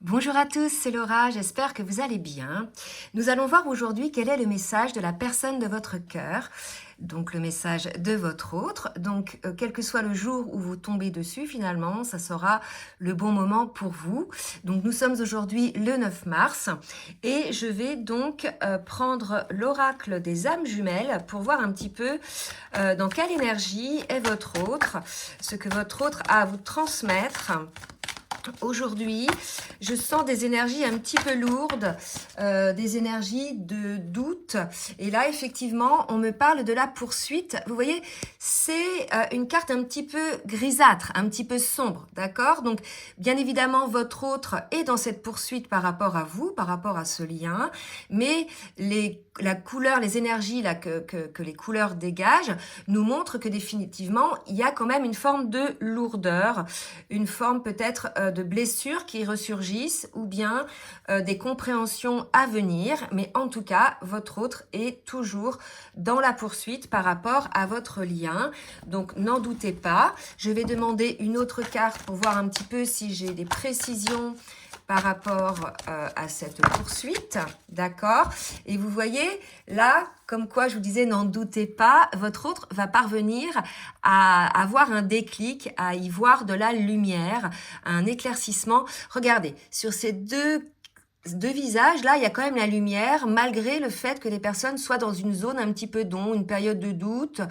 Bonjour à tous, c'est Laura, j'espère que vous allez bien. Nous allons voir aujourd'hui quel est le message de la personne de votre cœur, donc le message de votre autre. Donc, quel que soit le jour où vous tombez dessus, finalement, ça sera le bon moment pour vous. Donc, nous sommes aujourd'hui le 9 mars et je vais donc prendre l'oracle des âmes jumelles pour voir un petit peu dans quelle énergie est votre autre, ce que votre autre a à vous transmettre. Aujourd'hui, je sens des énergies un petit peu lourdes, des énergies de doute. Et là, effectivement, on me parle de la poursuite. Vous voyez, c'est une carte un petit peu grisâtre, un petit peu sombre, d'accord? Donc, bien évidemment, votre autre est dans cette poursuite par rapport à vous, par rapport à ce lien. Mais la couleur, les énergies là, que les couleurs dégagent nous montrent que définitivement, il y a quand même une forme de lourdeur, une forme peut-être de blessures qui ressurgissent ou bien des compréhensions à venir. Mais en tout cas, votre autre est toujours dans la poursuite par rapport à votre lien. Donc, n'en doutez pas. Je vais demander une autre carte pour voir un petit peu si j'ai des précisions par rapport à cette poursuite, d'accord? Et vous voyez, là, comme quoi je vous disais, n'en doutez pas, votre autre va parvenir à avoir un déclic, à y voir de la lumière, un éclaircissement. Regardez, sur ces deux visages, là, il y a quand même la lumière, malgré le fait que les personnes soient dans une zone un petit peu d'ombre, une période de doute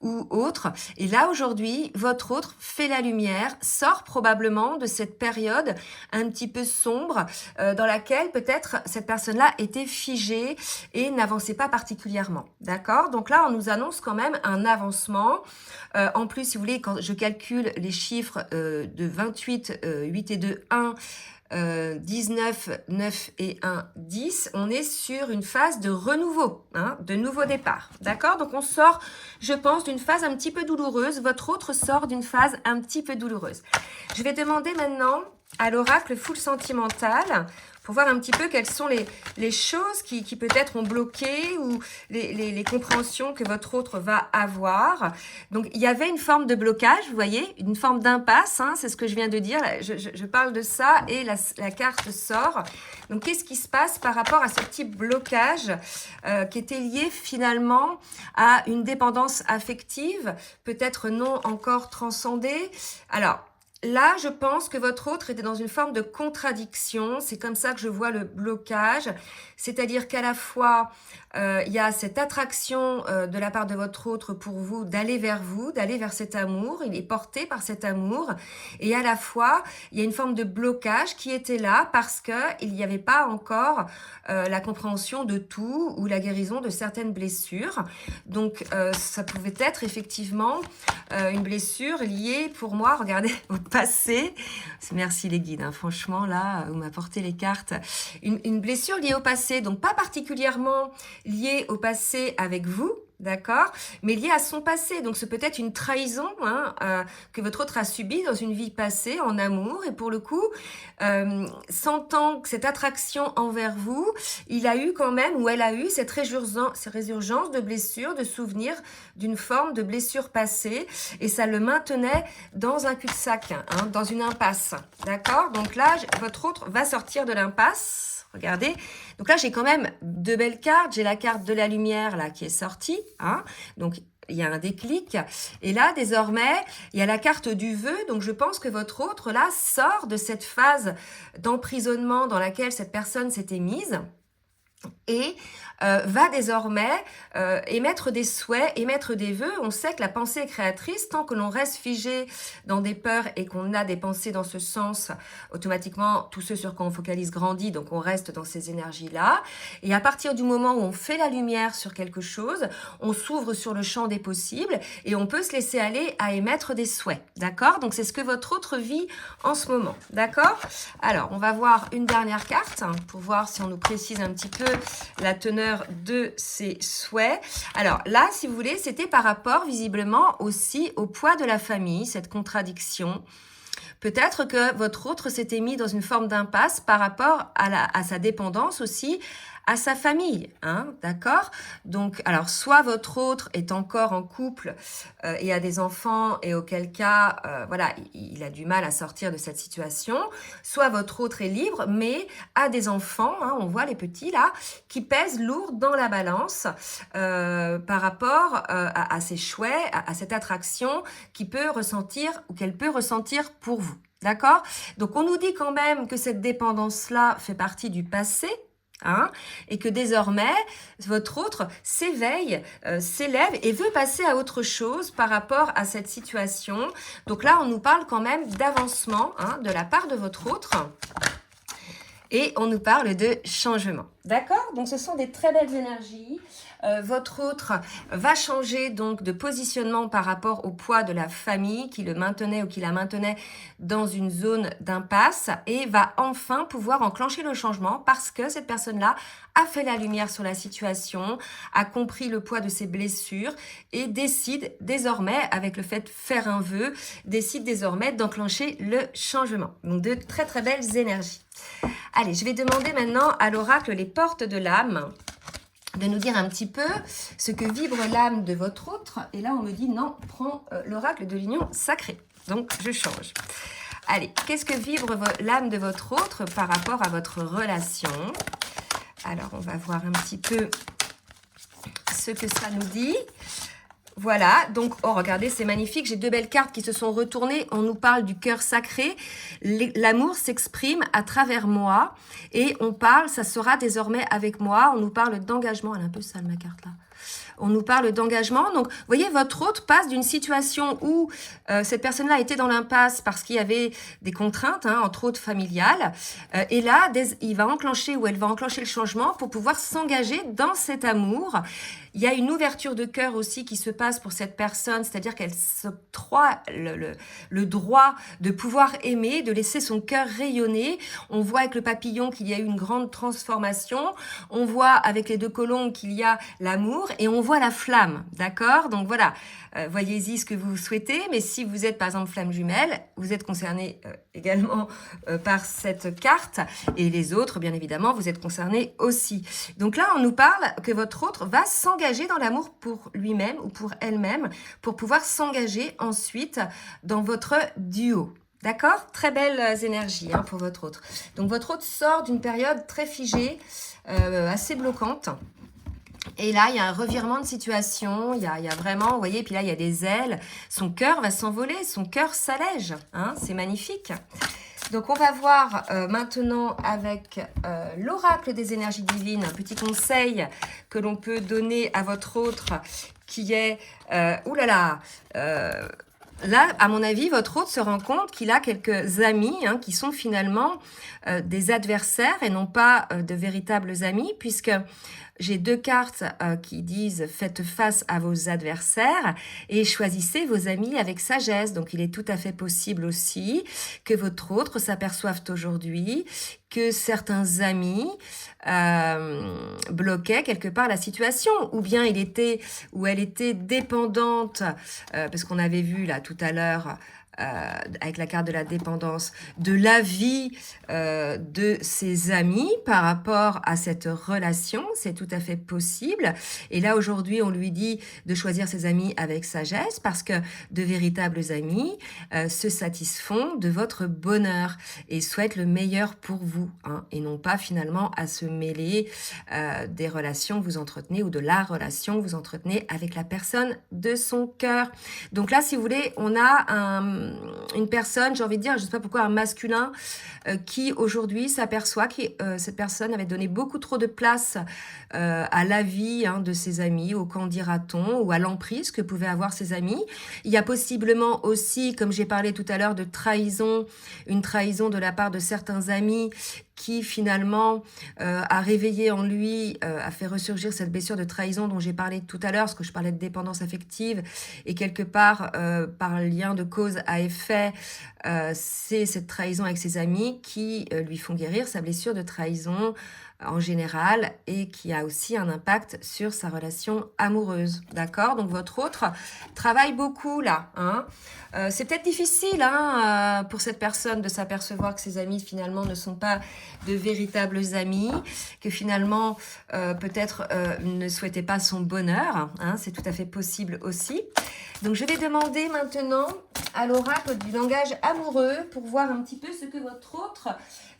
ou autre. Et là, aujourd'hui, votre autre fait la lumière, sort probablement de cette période un petit peu sombre dans laquelle peut-être cette personne-là était figée et n'avançait pas particulièrement. D'accord? Donc là, on nous annonce quand même un avancement. En plus, si vous voulez, quand je calcule les chiffres de 28, 8 et 2, 1, 19, 9 et 1, 10, on est sur une phase de renouveau, de nouveau départ. D'accord? Donc on sort, je pense, d'une phase un petit peu douloureuse. Votre autre sort d'une phase un petit peu douloureuse. Je vais demander maintenant à l'oracle full sentimental pour voir un petit peu quelles sont les choses qui peut-être ont bloqué ou les compréhensions que votre autre va avoir. Donc, il y avait une forme de blocage, vous voyez, une forme d'impasse, c'est ce que je viens de dire. Je parle de ça et la carte sort. Donc, qu'est-ce qui se passe par rapport à ce petit blocage qui était lié finalement à une dépendance affective, peut-être non encore transcendée? Alors, là, je pense que votre autre était dans une forme de contradiction. C'est comme ça que je vois le blocage. C'est-à-dire qu'à la fois, il y a cette attraction de la part de votre autre pour vous, d'aller vers cet amour. Il est porté par cet amour. Et à la fois, il y a une forme de blocage qui était là parce qu'il n'y avait pas encore la compréhension de tout ou la guérison de certaines blessures. Donc, ça pouvait être effectivement une blessure liée, pour moi, regardez, au passé. Merci les guides, franchement, là, vous m'apportez les cartes. Une blessure liée au passé, donc pas particulièrement liée au passé avec vous, d'accord, mais liée à son passé. Donc, c'est peut-être une trahison que votre autre a subie dans une vie passée, en amour. Et pour le coup, sentant cette attraction envers vous, il a eu quand même, ou elle a eu, cette résurgence de blessure, de souvenir d'une forme de blessure passée. Et ça le maintenait dans un cul-de-sac, dans une impasse. D'accord? Donc là, votre autre va sortir de l'impasse. Regardez. Donc là, j'ai quand même deux belles cartes. J'ai la carte de la lumière là qui est sortie. Donc, il y a un déclic. Et là, désormais, il y a la carte du vœu. Donc, je pense que votre autre, là, sort de cette phase d'emprisonnement dans laquelle cette personne s'était mise et va désormais émettre des souhaits, émettre des vœux. On sait que la pensée est créatrice. Tant que l'on reste figé dans des peurs et qu'on a des pensées dans ce sens, automatiquement, tout ce sur quoi on focalise grandit, donc on reste dans ces énergies-là. Et à partir du moment où on fait la lumière sur quelque chose, on s'ouvre sur le champ des possibles et on peut se laisser aller à émettre des souhaits. D'accord? Donc, c'est ce que votre autre vit en ce moment. D'accord? Alors, on va voir une dernière carte pour voir si on nous précise un petit peu la teneur de ses souhaits. Alors là, si vous voulez, c'était par rapport visiblement aussi au poids de la famille, cette contradiction. Peut-être que votre autre s'était mis dans une forme d'impasse par rapport à sa dépendance aussi à sa famille, hein, d'accord? Donc, alors, soit votre autre est encore en couple et a des enfants, et auquel cas, voilà, il a du mal à sortir de cette situation, soit votre autre est libre, mais a des enfants, hein, on voit les petits là, qui pèsent lourd dans la balance par rapport à ces chouets, à cette attraction qu'il peut ressentir ou qu'elle peut ressentir pour vous. D'accord? Donc, on nous dit quand même que cette dépendance-là fait partie du passé, hein, et que désormais, votre autre s'éveille, s'élève et veut passer à autre chose par rapport à cette situation. Donc là, on nous parle quand même d'avancement, hein, de la part de votre autre. Et on nous parle de changement. D'accord? Donc, ce sont des très belles énergies. Votre autre va changer donc de positionnement par rapport au poids de la famille qui le maintenait ou qui la maintenait dans une zone d'impasse et va enfin pouvoir enclencher le changement parce que cette personne-là a fait la lumière sur la situation, a compris le poids de ses blessures et décide désormais, avec le fait de faire un vœu, décide désormais d'enclencher le changement. Donc, de très très belles énergies. Allez, je vais demander maintenant à l'oracle les portes de l'âme de nous dire un petit peu ce que vibre l'âme de votre autre. Et là, on me dit non, prends l'oracle de l'union sacrée. Donc, je change. Allez, qu'est-ce que vibre l'âme de votre autre par rapport à votre relation? Alors, on va voir un petit peu ce que ça nous dit. Voilà, donc, oh, regardez, c'est magnifique. J'ai deux belles cartes qui se sont retournées. On nous parle du cœur sacré. L'amour s'exprime à travers moi. Et on parle, ça sera désormais avec moi. On nous parle d'engagement. Elle est un peu sale, ma carte, là. On nous parle d'engagement. Donc, vous voyez, votre autre passe d'une situation où cette personne-là était dans l'impasse parce qu'il y avait des contraintes, hein, entre autres familiales. Et là, il va enclencher ou elle va enclencher le changement pour pouvoir s'engager dans cet amour. Il y a une ouverture de cœur aussi qui se passe pour cette personne, c'est-à-dire qu'elle s'octroie le droit de pouvoir aimer, de laisser son cœur rayonner. On voit avec le papillon qu'il y a eu une grande transformation. On voit avec les deux colombes qu'il y a l'amour et on voit la flamme, d'accord? Donc voilà, voyez-y ce que vous souhaitez, mais si vous êtes par exemple flamme jumelle, vous êtes concerné également par cette carte et les autres, bien évidemment, vous êtes concernés aussi. Donc là, on nous parle que votre autre va s'engager dans l'amour pour lui-même ou pour elle-même pour pouvoir s'engager ensuite dans votre duo. D'accord? Très belles énergies, hein, pour votre autre. Donc votre autre sort d'une période très figée, assez bloquante. Et là, il y a un revirement de situation, il y a vraiment, vous voyez, puis là, il y a des ailes. Son cœur va s'envoler, son cœur s'allège, hein, c'est magnifique. Donc, on va voir maintenant avec l'oracle des énergies divines, un petit conseil que l'on peut donner à votre autre qui est, oulala, là, à mon avis, votre autre se rend compte qu'il a quelques amis, hein, qui sont finalement des adversaires et non pas de véritables amis, puisque j'ai deux cartes qui disent « Faites face à vos adversaires et choisissez vos amis avec sagesse ». Donc, il est tout à fait possible aussi que votre autre s'aperçoive aujourd'hui que certains amis bloquaient quelque part la situation, ou bien il était ou elle était dépendante, parce qu'on avait vu là tout à l'heure avec la carte de la dépendance, de l'avis de ses amis par rapport à cette relation, c'est tout à fait possible. Et là, aujourd'hui, on lui dit de choisir ses amis avec sagesse parce que de véritables amis se satisfont de votre bonheur et souhaitent le meilleur pour vous, hein, et non pas finalement à se mêler des relations que vous entretenez ou de la relation que vous entretenez avec la personne de son cœur. Donc là, si vous voulez, on a une personne, j'ai envie de dire, je ne sais pas pourquoi, un masculin qui aujourd'hui s'aperçoit que cette personne avait donné beaucoup trop de place à l'avis, hein, de ses amis, au qu'en dira-t-on, ou à l'emprise que pouvaient avoir ses amis. Il y a possiblement aussi, comme j'ai parlé tout à l'heure, de trahison, une trahison de la part de certains amis qui finalement a réveillé en lui, a fait ressurgir cette blessure de trahison dont j'ai parlé tout à l'heure, parce que je parlais de dépendance affective, et quelque part, par lien de cause à effet, c'est cette trahison avec ses amis qui lui font guérir sa blessure de trahison en général et qui a aussi un impact sur sa relation amoureuse, d'accord? Donc votre autre travaille beaucoup là, hein. C'est peut-être difficile pour cette personne de s'apercevoir que ses amis finalement ne sont pas de véritables amis, que finalement peut-être ne souhaitaient pas son bonheur, hein, c'est tout à fait possible aussi. Donc je vais demander maintenant à l'oracle du langage amoureux pour voir un petit peu ce que votre autre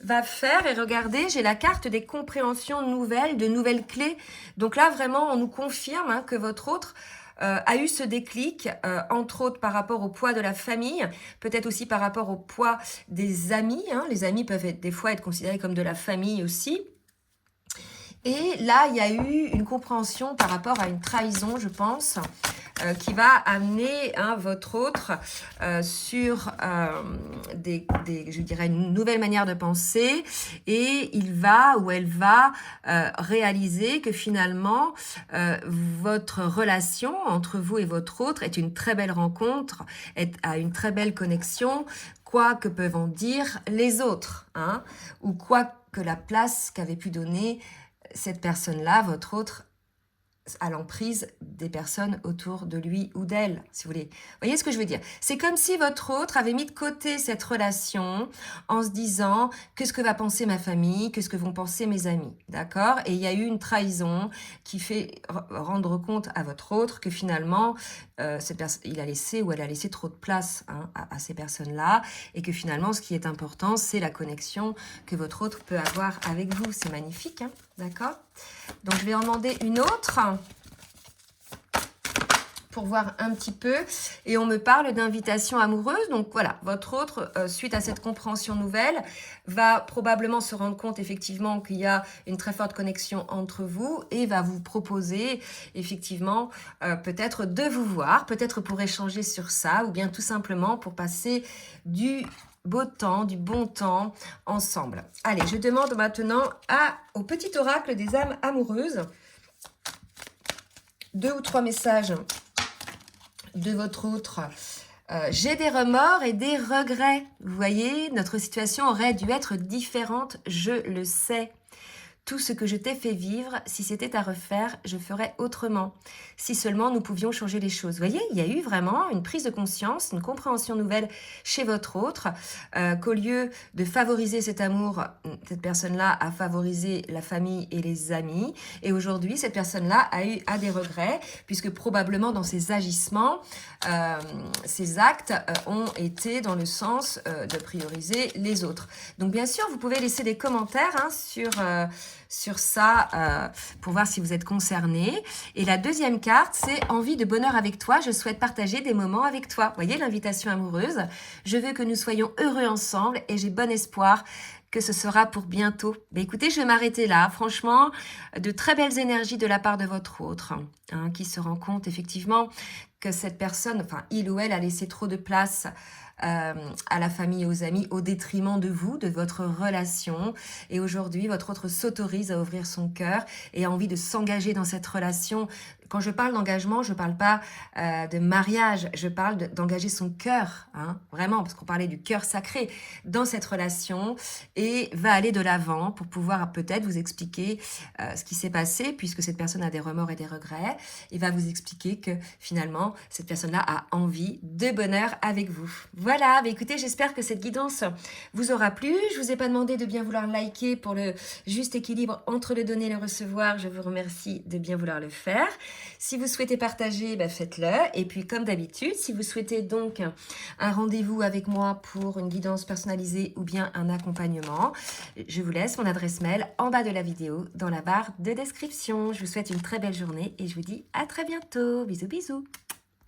va faire. Et regardez, j'ai la carte des compréhensions nouvelles, de nouvelles clés. Donc là, vraiment, on nous confirme que votre autre a eu ce déclic, entre autres par rapport au poids de la famille, peut-être aussi par rapport au poids des amis. Les amis peuvent des fois être considérés comme de la famille aussi. Et là, il y a eu une compréhension par rapport à une trahison, je pense, qui va amener votre autre sur je dirais, une nouvelle manière de penser. Et il va ou elle va réaliser que finalement, votre relation entre vous et votre autre est une très belle rencontre, a une très belle connexion, quoi que peuvent en dire les autres, ou quoi que la place qu'avait pu donner cette personne-là, votre autre, à l'emprise des personnes autour de lui ou d'elle, si vous voulez. Vous voyez ce que je veux dire? C'est comme si votre autre avait mis de côté cette relation en se disant « Qu'est-ce que va penser ma famille? Qu'est-ce que vont penser mes amis ?» D'accord? Et il y a eu une trahison qui fait rendre compte à votre autre que finalement, il a laissé ou elle a laissé trop de place à ces personnes-là et que finalement, ce qui est important, c'est la connexion que votre autre peut avoir avec vous. C'est magnifique, d'accord? Donc, je vais en demander une autre pour voir un petit peu. Et on me parle d'invitation amoureuse. Donc, voilà, votre autre, suite à cette compréhension nouvelle, va probablement se rendre compte effectivement qu'il y a une très forte connexion entre vous et va vous proposer effectivement peut-être de vous voir, peut-être pour échanger sur ça ou bien tout simplement pour passer du beau temps, du bon temps ensemble. Allez, je demande maintenant au petit oracle des âmes amoureuses 2 ou 3 messages de votre autre. J'ai des remords et des regrets. Vous voyez, notre situation aurait dû être différente, je le sais. Tout ce que je t'ai fait vivre, si c'était à refaire, je ferais autrement. Si seulement nous pouvions changer les choses. Vous voyez, il y a eu vraiment une prise de conscience, une compréhension nouvelle chez votre autre, qu'au lieu de favoriser cet amour, cette personne-là a favorisé la famille et les amis. Et aujourd'hui, cette personne-là a des regrets, puisque probablement dans ses agissements, ses actes ont été dans le sens de prioriser les autres. Donc bien sûr, vous pouvez laisser des commentaires sur ça pour voir si vous êtes concerné. Et la deuxième carte, c'est envie de bonheur avec toi. Je souhaite partager des moments avec toi. Vous voyez l'invitation amoureuse. Je veux que nous soyons heureux ensemble et j'ai bon espoir que ce sera pour bientôt. Mais écoutez, je vais m'arrêter là. Franchement, de très belles énergies de la part de votre autre, qui se rend compte effectivement que cette personne, enfin il ou elle a laissé trop de place à la famille et aux amis au détriment de vous, de votre relation. Et aujourd'hui, votre autre s'autorise à ouvrir son cœur et a envie de s'engager dans cette relation. Quand je parle d'engagement, je ne parle pas de mariage, je parle d'engager son cœur, vraiment, parce qu'on parlait du cœur sacré dans cette relation et va aller de l'avant pour pouvoir peut-être vous expliquer ce qui s'est passé, puisque cette personne a des remords et des regrets, et va vous expliquer que finalement, cette personne-là a envie de bonheur avec vous. Voilà, écoutez, j'espère que cette guidance vous aura plu. Je vous ai pas demandé de bien vouloir liker pour le juste équilibre entre le donner et le recevoir. Je vous remercie de bien vouloir le faire. Si vous souhaitez partager, faites-le. Et puis, comme d'habitude, si vous souhaitez donc un rendez-vous avec moi pour une guidance personnalisée ou bien un accompagnement, je vous laisse mon adresse mail en bas de la vidéo dans la barre de description. Je vous souhaite une très belle journée et je vous dis à très bientôt. Bisous, bisous.